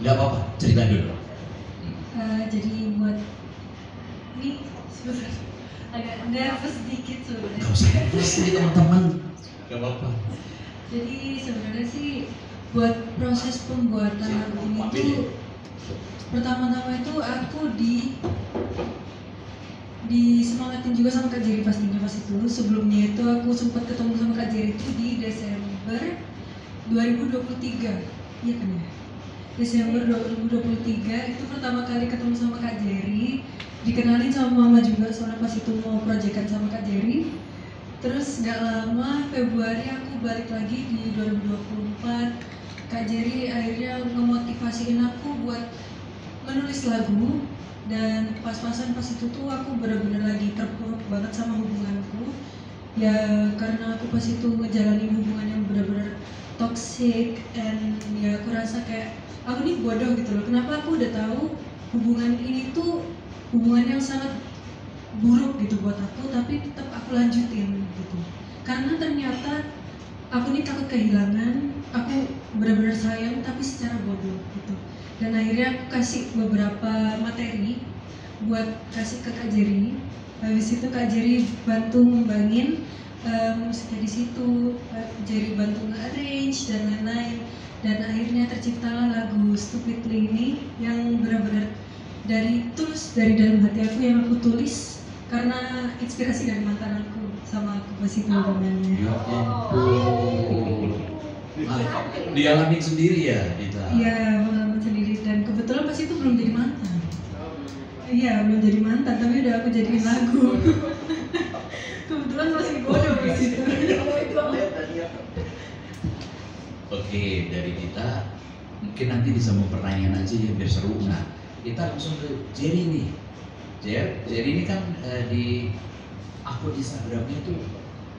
Nggak apa-apa, cerita dulu. Jadi buat ini sebentar agak nervous sedikit sebenarnya. Gak usah nervous nih teman-teman. Gak apa-apa. Jadi sebenarnya sih buat proses pembuatan lagu ini tuh pertama-tama itu aku disemangatin juga sama Kak Jerry pastinya pas itu. Sebelumnya itu aku sempat ketemu sama Kak Jerry itu di Desember 2023, iya kan ya? Desember 2023 itu pertama kali ketemu sama Kak Jerry, dikenalin sama Mama juga soalnya pas itu mau proyekan sama Kak Jerry. Terus gak lama Februari aku balik lagi di 2024. Kak Jerry akhirnya ngemotivasiin aku buat menulis lagu, dan pas-pasan pas itu tuh aku benar-benar lagi terpuruk banget sama hubunganku. Ya karena aku pas itu ngejalanin hubungan yang benar-benar toxic, and ya aku rasa kayak aku nih bodoh gitu loh. Kenapa aku udah tahu hubungan ini tuh hubungan yang sangat buruk gitu buat aku, tapi tetap aku lanjutin gitu. Karena ternyata aku nih takut kehilangan, aku benar-benar sayang tapi secara bodoh gitu. Dan akhirnya aku kasih beberapa materi buat kasih ke Kak Jerry. Habis itu Kak Jerry bantu ngembangin musiknya di situ, Jerry bantu nge-arrange dan lain-lain. Dan akhirnya terciptalah lagu Stupidly ini yang benar-benar dari tulus dari dalam hati aku, yang aku tulis karena inspirasi dari mantan aku sama aku pas itu namanya. Ya ampun. Dialami sendiri ya, Dita? Iya, pengalaman sendiri, dan kebetulan pas itu belum jadi mantan. Iya, belum jadi mantan, tapi udah aku jadiin lagu. Kebetulan masih bodoh di situ. Oke, dari Dita mungkin nanti bisa mau pertanyaan aja ya biar seru. Nah, kita langsung ke Jerry nih. Jerry ini kan di akun Instagramnya tuh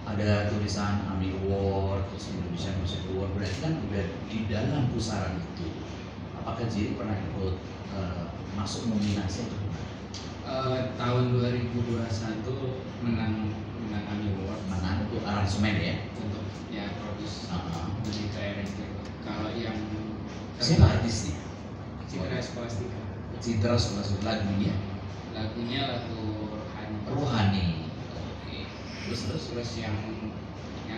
ada tulisan AMI Award, terus Indonesia Music Award, berarti kan udah di dalam pusaran itu. Apakah Jerry pernah ikut masuk nominasi atau gimana? Tahun 2021 menang AMI Award. Menang untuk aransemen ya? Untuk ya produce dari KRS. Kalau yang siapa artisnya? Citra Scholastika. Citra Scholastika. Lagunya lagu Rohani. Oke. Terus yang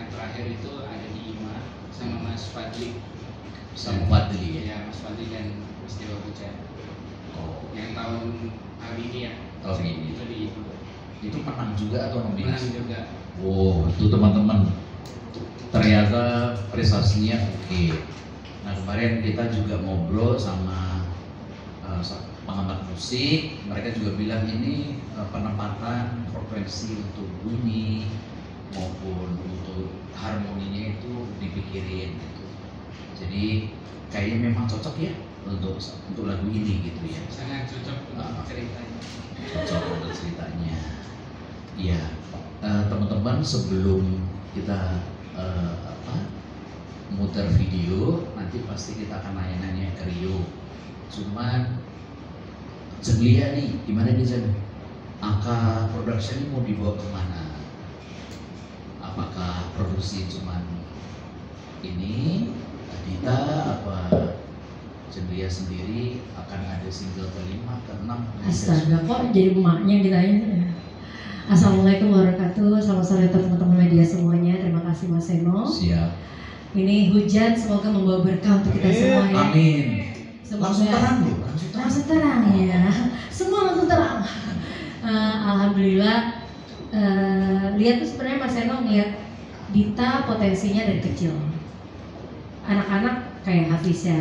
terakhir itu ada di IMA sama Mas Fadli. Sama Fadli ya? Ya, Mas Fadli dan Mas Dewa Puja. Oh. Yang tahun hari ini ya. Tahun ini. Itu di IMA. Itu menang juga atau nominasi? Menang juga. Wow, itu teman-teman. Ternyata prestasinya oke. Nah, kemarin kita juga ngobrol sama pengamat musik, mereka juga bilang ini penempatan frekuensi untuk bunyi maupun untuk harmoninya itu dipikirin gitu. Jadi kayaknya memang cocok ya untuk lagu ini gitu ya. Sangat cocok untuk ceritanya. Cocok untuk ceritanya. Iya, teman-teman, sebelum kita muter video, nanti pasti kita akan nanya-nanya ke Rio. Cuman Jenglia nih, gimana nih Jen? Angka production ini mau dibawa kemana? Apakah produksi cuman ini, Dita, apa Jenglia sendiri akan ada single kelima, keenam? Astaga, kok jadi emaknya kita ya? Assalamualaikum warahmatullahi wabarakatuh. Selamat sore teman-teman media semuanya. Terima kasih Mas Seno. Siap. Ini hujan semoga membawa berkah untuk kita semua ya. Amin. Langsung terang loh, langsung terang ya. Semua langsung terang. Alhamdulillah. Lihat tuh sebenarnya Mas Seno ngeliat Dita potensinya dari kecil. Anak-anak kayak Hafisya,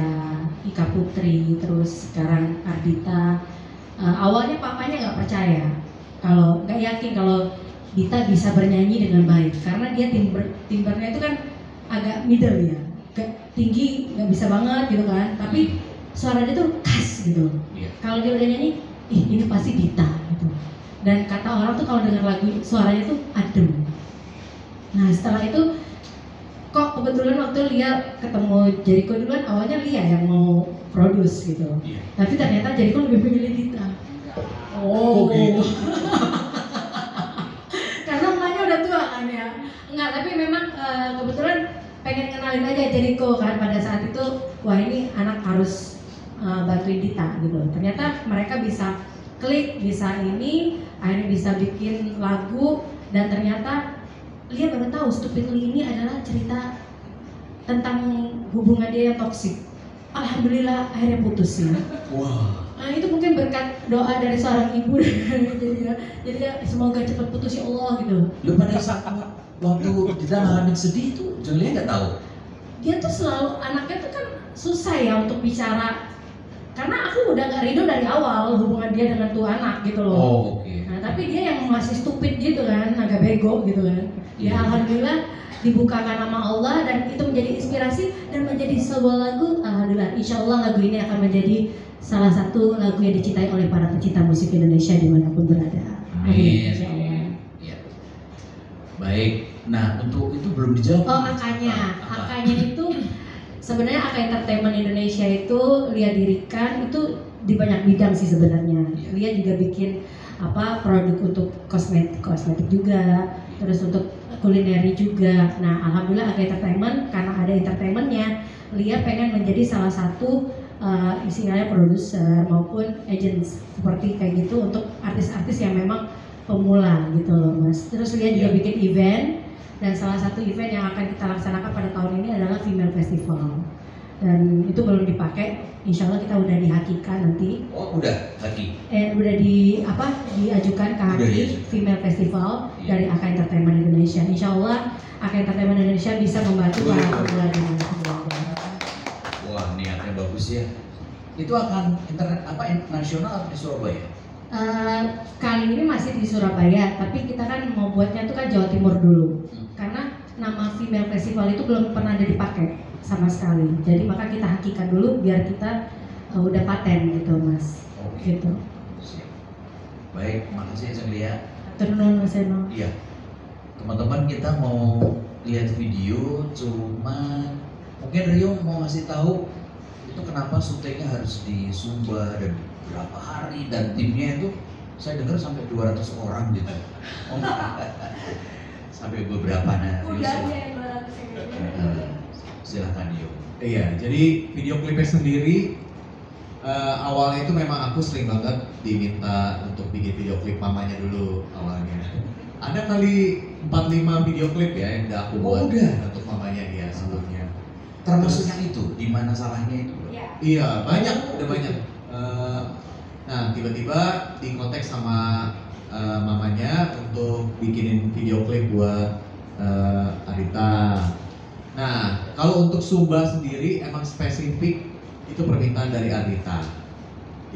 Ika Putri, terus sekarang Ardita. Awalnya papanya nggak percaya. Kalau nggak yakin kalau Dita bisa bernyanyi dengan baik, karena dia timbernya itu kan agak middle ya, gak tinggi, nggak bisa banget gitu kan, tapi suaranya tuh khas gitu. Kalau dia udah nyanyi, ini pasti Dita gitu. Dan kata orang tuh kalau dengar lagu suaranya tuh adem. Nah setelah itu kok kebetulan waktu Lia ketemu Jericho duluan, awalnya Lia yang mau produce gitu, tapi ternyata Jericho lebih memilih Dita. Oh gitu. Karena emaknya udah tua kan ya. Enggak, tapi memang kebetulan pengen kenalin aja Jericho kan pada saat itu. Wah ini anak harus bantuin Dita gitu. Ternyata mereka bisa klik, bisa ini, akhirnya bisa bikin lagu, dan ternyata Lia baru tahu Stupidly ini adalah cerita tentang hubungan dia yang toksik. Alhamdulillah akhirnya putus ya. Wah. Nah itu mungkin berkat doa dari seorang ibu. jadi ya semoga cepat putus ya Allah gitu. Lu pada saat waktu kita ngalamin sedih tuh Julia nggak tahu. Dia tuh selalu, anaknya tuh kan susah ya untuk bicara, karena aku udah gak ridho dari awal hubungan dia dengan tuh anak gitu loh. Oh, oke. Nah tapi dia yang masih stupid gitu kan, agak bego gitu kan. Ya Iya. alhamdulillah dibukakan nama Allah dan itu menjadi inspirasi dan menjadi sebuah lagu. Alhamdulillah, insya Allah lagu ini akan menjadi salah satu lagu yang dicintai oleh para pecinta musik Indonesia dimanapun berada. Amin. Insya Allah. Ya. Baik. Nah, untuk itu belum dijawab. Oh akanya, Apa? akanya itu sebenarnya AK Entertainment Indonesia itu Lia dirikan itu di banyak bidang sih sebenarnya. Iya. Lia juga bikin produk untuk kosmetik juga, terus untuk kulineri juga. Nah alhamdulillah AK Entertainment, karena ada entertainmentnya, Lia pengen menjadi salah satu istilahnya produser maupun agent seperti kayak gitu untuk artis-artis yang memang pemula gitu loh Mas. Terus Lia juga Iya. bikin event, dan salah satu event yang akan kita laksanakan pada tahun ini adalah Female Festival, dan itu belum dipakai, insya Allah kita udah dihakikan nanti, Oh, udah lagi. udah diajukan ke Udah Haki diajukan. Female Festival Iya. dari AK Entertainment Indonesia. Insya Allah AK Entertainment Indonesia bisa membantu para Boleh. pemula di Indonesia. Wah, niatnya bagus ya. Itu akan internasional atau di Surabaya? Kali ini masih di Surabaya, tapi kita kan mau buatnya tuh kan Jawa Timur dulu, karena nama Female Festival itu belum pernah ada dipakai sama sekali. Jadi maka kita hakikan dulu biar kita udah paten gitu Mas. Oke. Gitu. Siap. Baik, makasih Lia. Turun Mas Eno. Iya. Teman-teman, kita mau lihat video, cuma mungkin Rio mau ngasih tahu itu kenapa syutingnya harus di Sumba dan berapa hari, dan timnya itu saya dengar sampai 200 orang gitu. Oh, sampai beberapa. Nah, Rio, silahkan Rio. Iya, jadi video klipnya sendiri awalnya itu memang aku sering banget diminta untuk bikin video klip mamanya dulu awalnya. Ada kali 4-5 video klip ya yang udah aku buat udah? untuk mamanya dia sebelumnya. Termasuk yang itu, di mana salahnya itu? Iya, banyak, udah banyak. Nah, tiba-tiba di kontak sama mamanya untuk bikinin video klip buat Arita. Nah, kalau untuk Sumba sendiri emang spesifik itu permintaan dari Arita.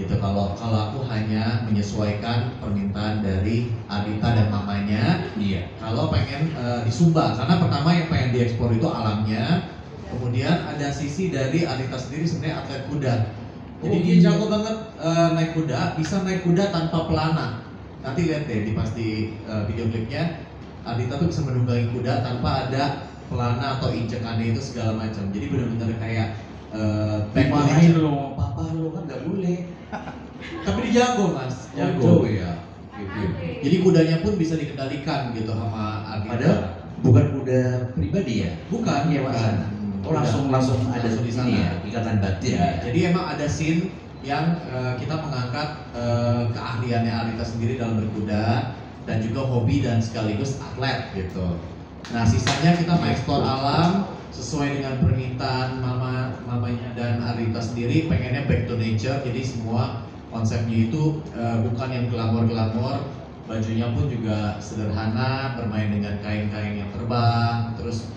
Gitu. Kalau aku hanya menyesuaikan permintaan dari Arita dan mamanya. Iya. Kalau pengen di Sumba, karena pertama yang pengen diekspor itu alamnya. Kemudian ada sisi dari Arita sendiri sebenarnya atlet kuda. Jadi Oh, dia iya. jago banget naik kuda, bisa naik kuda tanpa pelana. Nanti lihat deh di video klipnya, Arita tuh bisa menunggangi kuda tanpa ada pelana atau injekannya itu segala macam. Jadi benar-benar kayak Dimarahin lo, papa lo kan nggak boleh. Tapi dia jago mas, Jago ya. Oke. Jadi kudanya pun bisa dikendalikan gitu sama Arita. Padahal bukan kuda pribadi ya? Bukan, Iya, bukan. Oh, langsung ada Langsung di di sini sana. ya, ikatan batin Ya, ya. jadi emang ada scene yang kita mengangkat keahliannya Arita sendiri dalam berkuda dan juga hobi dan sekaligus atlet gitu. Nah sisanya kita mengeksplor alam sesuai dengan permintaan mamanya dan Arita sendiri, pengennya back to nature. Jadi semua konsepnya itu bukan yang glamor-glamor, bajunya pun juga sederhana, bermain dengan kain-kain yang terbang, terus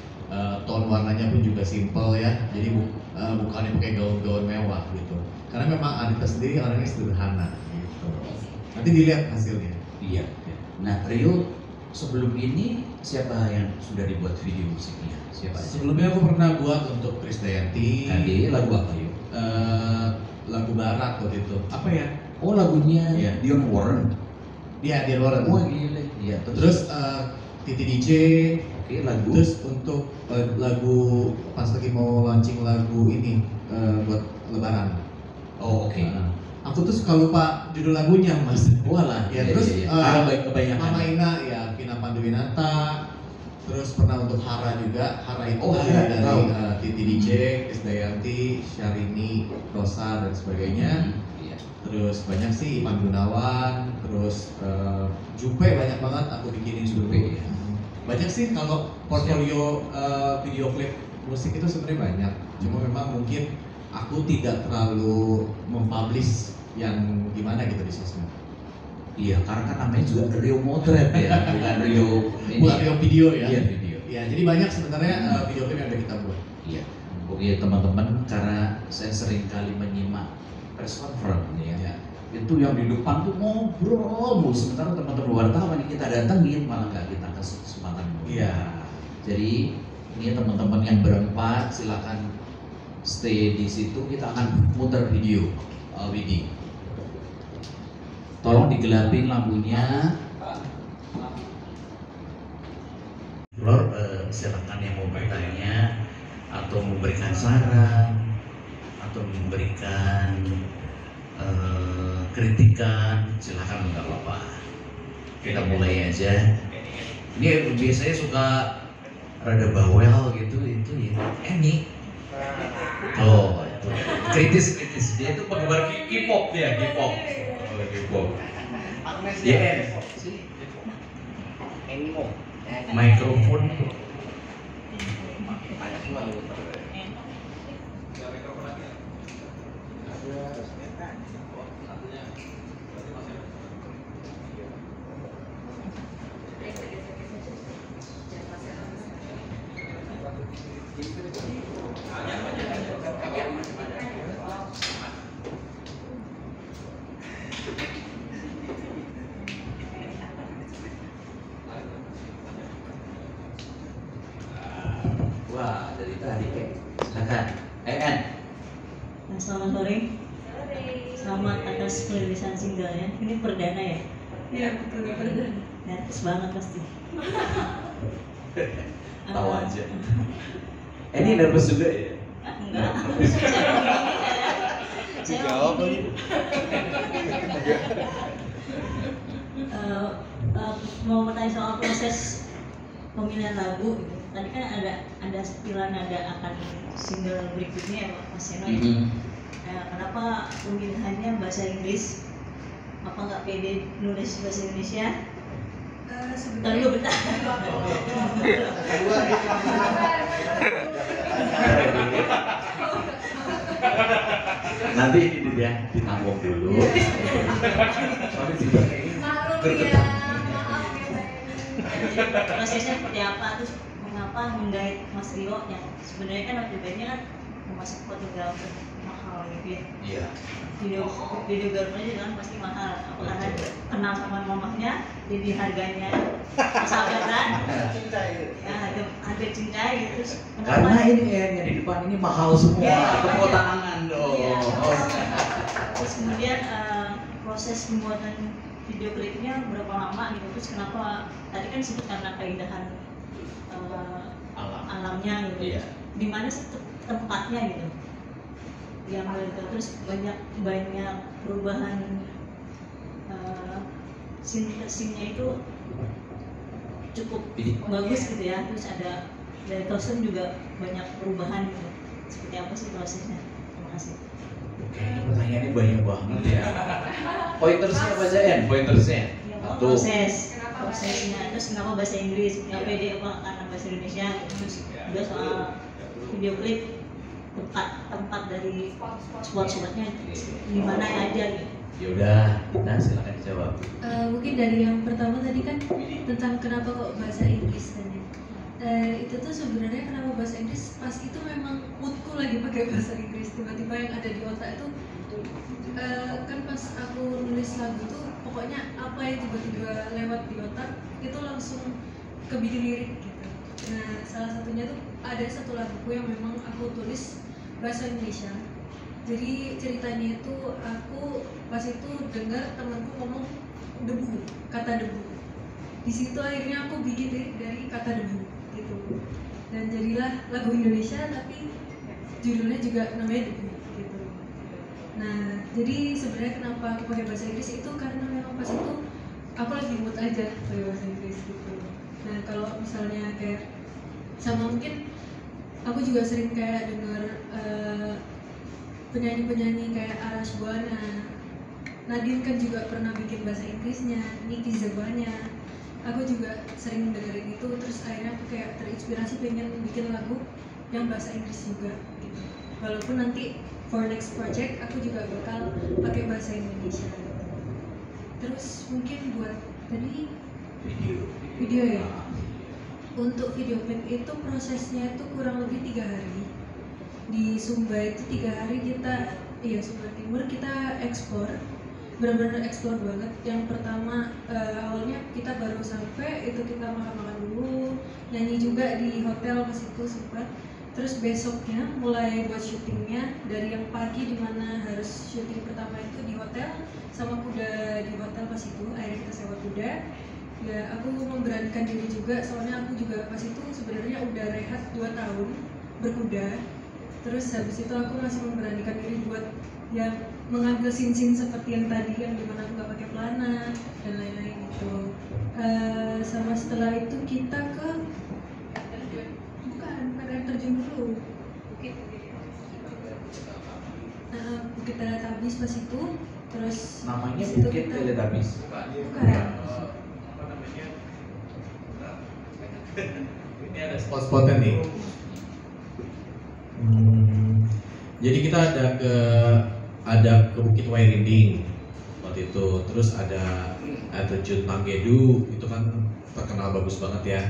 tone warnanya pun juga simple ya. Jadi bukannya pakai gaun-gaun mewah gitu. Karena memang Arita sendiri orangnya sederhana gitu. Nanti dilihat hasilnya. Iya. Nah, Rio sebelum ini siapa yang sudah dibuat video musiknya? Siapa aja? Sebelumnya aku pernah buat untuk Krisdayanti. Tadi lagu apa yuk? Lagu barat waktu itu. Apa ya? Oh, lagunya Iya. Dion Warren. Dia Dear Warren. Wah, gile. Iya, Terus Titi DJ. oke, lagu. Terus untuk lagu pas lagi mau launching lagu ini buat Lebaran. Oh, oke. Aku tuh suka lupa judul lagunya mas. Walah, Ya, iya, terus iya, iya. Karena kebanyakan. Mama Ina ya Vina Panduwinata. Terus pernah untuk Hara juga. Hara itu Oh, Hara, dari tahu. Titi DJ, Krisdayanti, Syahrini, Rosa dan sebagainya. Iya. Terus banyak sih Ivan Gunawan, terus Jupe banyak banget aku bikinin Jupe, dulu. ya. Banyak sih kalau portfolio video klip musik itu sebenarnya banyak. Cuma memang mungkin aku tidak terlalu mempublish yang gimana gitu di sosmed. Iya, karena kan namanya juga Rio Motret ya, bukan Rio ini. Buat Rio video ya. Iya, video. Ya, jadi banyak sebenarnya video klip yang udah kita buat. Iya. Oke teman-teman, karena saya sering kali menyimak press conference ya. Ya. Itu yang di depan tuh ngobrol mulu, sementara teman-teman wartawan yang kita datengin malah nggak kita kasih kesempatan ngobrol. Iya. Jadi ini teman-teman yang berempat silakan stay di situ, kita akan muter video Widi. Tolong digelapin lampunya. Lor, silakan yang mau bertanya atau memberikan saran atau memberikan kritikan, silakan, nggak apa-apa. Kita mulai aja. Ini biasanya suka rada bawel gitu itu ya. Ini. Oh, itu kritis. Dia itu penggemar K-pop dia, K-pop. Oh, K-pop. Yeah. Mikrofon. Wah, dari tadi silakan. En. Nah, selamat sore. Selamat atas perilisan singlenya. Ini perdana ya? Iya betul betul. Nervous banget pasti. Tahu aja. Ini nervous juga ya? Enggak. Saya Jawab mau lagi. ini. Mau bertanya soal proses pemilihan lagu. Tadi kan ada setilan nada akan single berikutnya ya Mas Seno ya. Kenapa pemilihannya bahasa Inggris? Apa nggak pede nulis bahasa Indonesia? Bentar dulu, bentar. Nanti ini dia ditanggung dulu. Soalnya juga Maklum ya. Prosesnya seperti apa, terus mengapa menggait Mas Rio yang sebenarnya kan akibatnya kan memasuk fotografer mahal gitu ya. Iya. Videografernya juga kan pasti mahal, karena kenal sama mamahnya jadi harganya persahabatan ya harga cinta gitu. Terus Karena ini yang di depan ini mahal semua, Iya. tepuk tangan dong. Iya. Terus kemudian proses pembuatan video klipnya berapa lama gitu, terus kenapa tadi kan sebut karena keindahan alamnya gitu. Iya. Di mana sih tempatnya gitu yang terus banyak perubahan scene-nya itu cukup bagus gitu ya, terus ada dari kostum juga banyak perubahan gitu. Seperti apa sih prosesnya? Terima kasih. Oke, pertanyaannya banyak banget ya. Pointersnya apa aja ya? Pointersnya. Ya, Satu. prosesnya, terus kenapa bahasa Inggris, nggak pede apa karena bahasa Indonesia, terus juga soal video klip tempat dari spot-spotnya di mana aja gitu. Ya udah, kita silakan dijawab. Mungkin dari yang pertama tadi kan tentang kenapa kok bahasa Inggris tadi. Itu tuh sebenarnya kenapa bahasa Inggris, pas itu memang moodku lagi pakai bahasa Inggris, tiba-tiba yang ada di otak itu kan pas aku nulis lagu tuh pokoknya apa yang tiba-tiba lewat di otak itu langsung kebikin lirik gitu. Nah salah satunya tuh ada satu laguku yang memang aku tulis bahasa Indonesia. Jadi ceritanya itu aku pas itu dengar temanku ngomong debu, kata debu. Di situ akhirnya aku bikin lirik dari kata debu gitu. Dan jadilah lagu Indonesia tapi judulnya juga namanya debu gitu. Nah, jadi sebenarnya kenapa aku pakai bahasa Inggris itu karena memang pas itu aku lagi mood aja pakai bahasa Inggris gitu. Nah kalau misalnya kayak sama mungkin aku juga sering kayak denger penyanyi-penyanyi kayak Arash Buana, Nadine kan juga pernah bikin bahasa Inggrisnya, Niki Zebanya. Aku juga sering dengerin itu, terus akhirnya aku kayak terinspirasi pengen bikin lagu yang bahasa Inggris juga gitu. Walaupun nanti for next project aku juga bakal pakai bahasa Indonesia gitu. Terus mungkin buat tadi video ya. Untuk video klip itu prosesnya itu kurang lebih 3 hari. Di Sumba itu 3 hari kita, Sumba Timur kita ekspor, benar-benar eksplor banget. Yang pertama awalnya kita baru sampai itu kita makan-makan dulu, nyanyi juga di hotel pas itu sempat. Terus besoknya mulai buat syutingnya dari yang pagi dimana harus syuting pertama itu di hotel sama kuda di hotel pas itu. Akhirnya kita sewa kuda. Ya aku memberanikan diri juga soalnya aku juga pas itu sebenarnya udah rehat 2 tahun berkuda. Terus habis itu aku masih memberanikan diri buat ya mengambil scene-scene seperti yang tadi yang dimana aku gak pakai pelana dan lain-lain gitu. Sama setelah itu kita ke bukan air terjun dulu, Bukit Teletabis pas itu. Terus Namanya itu Bukit Teletabis. bukan. Ini ada spot-spotnya nih. Jadi kita ada ke Bukit Wairinding waktu itu, terus ada air terjun Manggedu, itu kan terkenal bagus banget ya.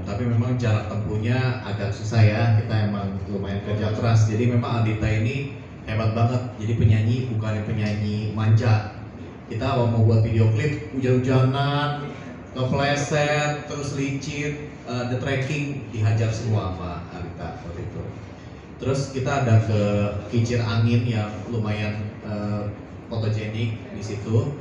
Tapi memang jarak tempuhnya agak susah ya, kita emang lumayan kerja keras. Jadi memang Ardita ini hebat banget, jadi penyanyi bukan penyanyi manja. Kita mau buat video klip hujan-hujanan, kepleset, terus licin, the trekking dihajar semua sama Ardita waktu itu. Terus kita ada ke kincir angin yang lumayan fotogenik di situ.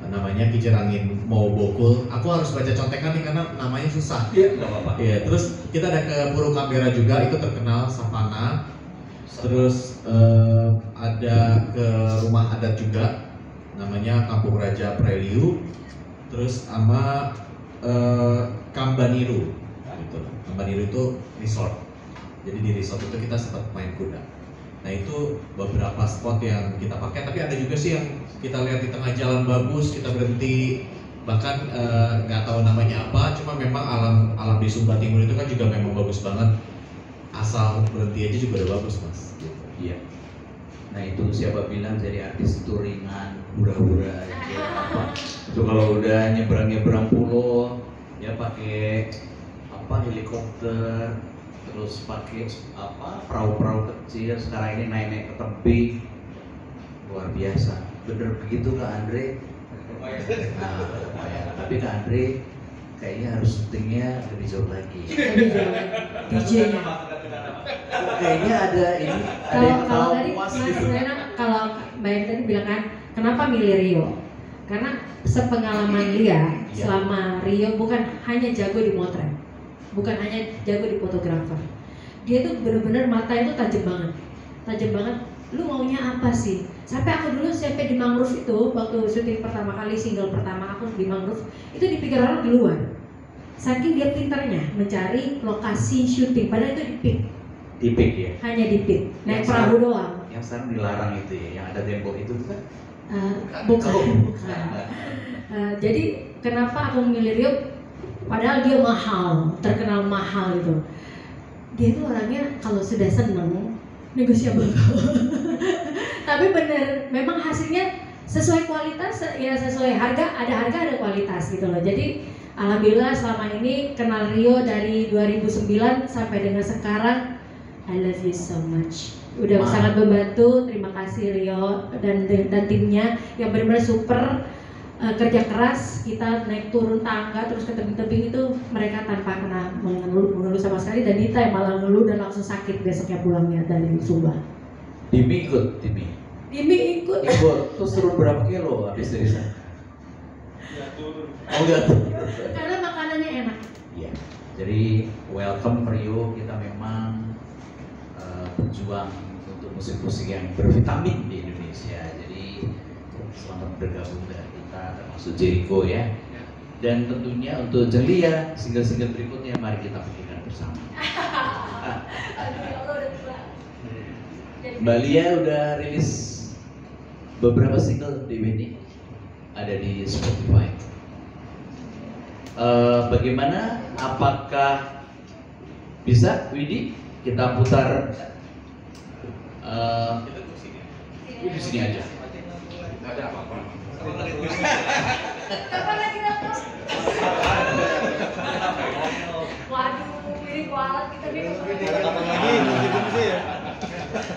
Namanya kincir angin mau Bokul. Aku harus baca contekan nih karena namanya susah. Iya, nggak apa-apa. Iya, terus kita ada ke Puru Kamera juga, itu terkenal savana. Terus ada ke rumah adat juga, namanya Kampung Raja Preliu. Terus sama Kambaniru, gitu. Kambaniru itu resort. Jadi di resort itu kita sempat main kuda. Nah itu beberapa spot yang kita pakai, tapi ada juga sih yang kita lihat di tengah jalan bagus, kita berhenti, bahkan nggak tahu namanya apa, cuma memang alam di Sumba Timur itu kan juga memang bagus banget, asal berhenti aja juga udah bagus mas. Iya. Nah itu siapa bilang jadi artis itu ringan, hura-hura aja apa. Itu kalau udah nyebrang pulau, ya pakai helikopter, terus pakai perahu-perahu kecil, sekarang ini naik ke tebing, luar biasa. Bener begitu Kak Andre? Nah, tapi Kak Andre kayaknya harus syutingnya lebih jauh lagi. DJ-nya. Kayaknya ada yang Kalau tahu tadi puas Mas gitu. Lena, kalau Mbak Eni tadi bilang kan, kenapa milih Rio? Karena sepengalaman Lia selama Rio bukan hanya jago di motret, bukan hanya jago di fotografer. Dia tuh bener-bener mata itu tajam banget. Lu maunya apa sih? Sampai aku dulu di mangrove itu waktu syuting pertama kali, single pertama aku di mangrove itu dipikir orang di luar. Saking dia pintarnya mencari lokasi syuting, padahal itu Di pik ya. hanya di pit, naik perahu doang. Yang sekarang dilarang itu ya, yang ada tembok itu kan? Bukan. Jadi kenapa aku memilih Rio? Padahal dia mahal, terkenal mahal itu. Dia itu orangnya kalau sudah seneng negosiabel. Tapi bener, memang hasilnya sesuai kualitas, ya sesuai harga, ada kualitas gitu loh. Jadi alhamdulillah selama ini kenal Rio dari 2009 sampai dengan sekarang. I love you so much. Udah sangat membantu. Terima kasih Rio dan timnya yang benar-benar super. Kerja keras, kita naik turun tangga terus ke tebing-tebing itu mereka tanpa kena mengeluh sama sekali, dan Dita yang malah ngeluh dan langsung sakit besoknya pulangnya dari Sumba. Dimi ikut. Dimi ikut. Terus turun berapa kilo habis dari sana? Ya turun. Oh enggak turun. Karena makanannya enak. Iya. Jadi welcome Rio, kita memang berjuang untuk musik-musik yang bervitamin di Indonesia. Jadi selamat bergabung dengan kita, termasuk Jericho ya. Dan tentunya untuk Celia, single-single berikutnya mari kita pikirkan bersama. Mbak Lia udah rilis beberapa single di ini, ada di Spotify. Bagaimana? Apakah bisa, Widi? Kita putar di sini aja. Nggak ada apa-apa. Kapan lagi datang? Waduh, mirip kualat kita nih. Kapan lagi?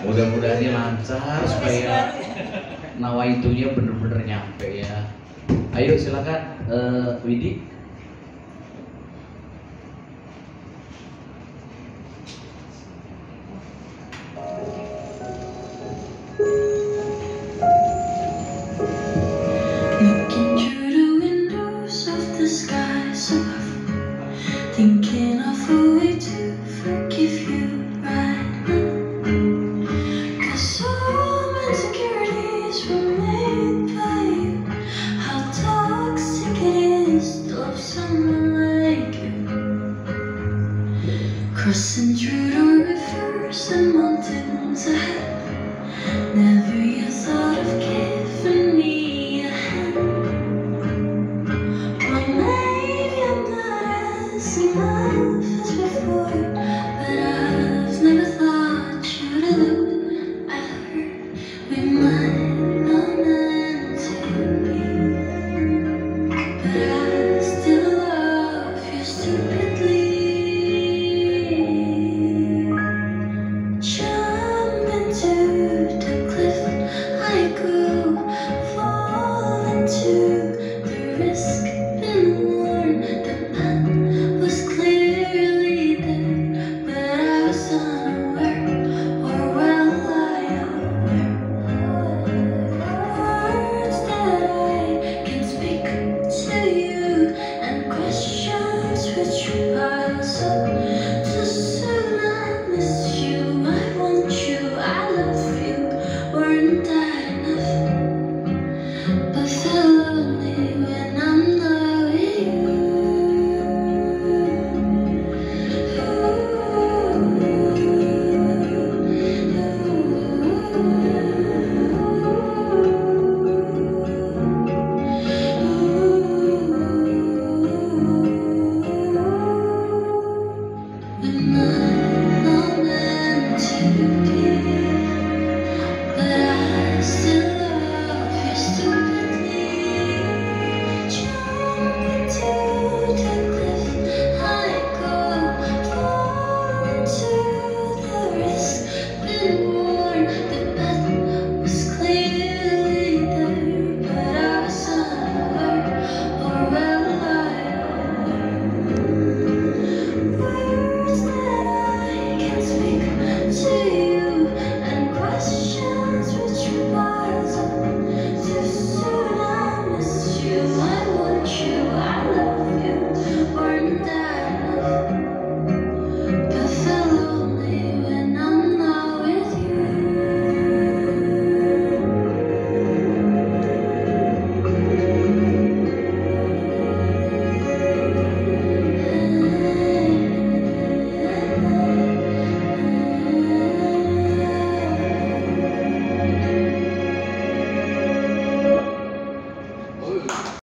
Mudah-mudahan ini lancar supaya nawaitunya bener-bener nyampe ya. Ayo silakan Widi.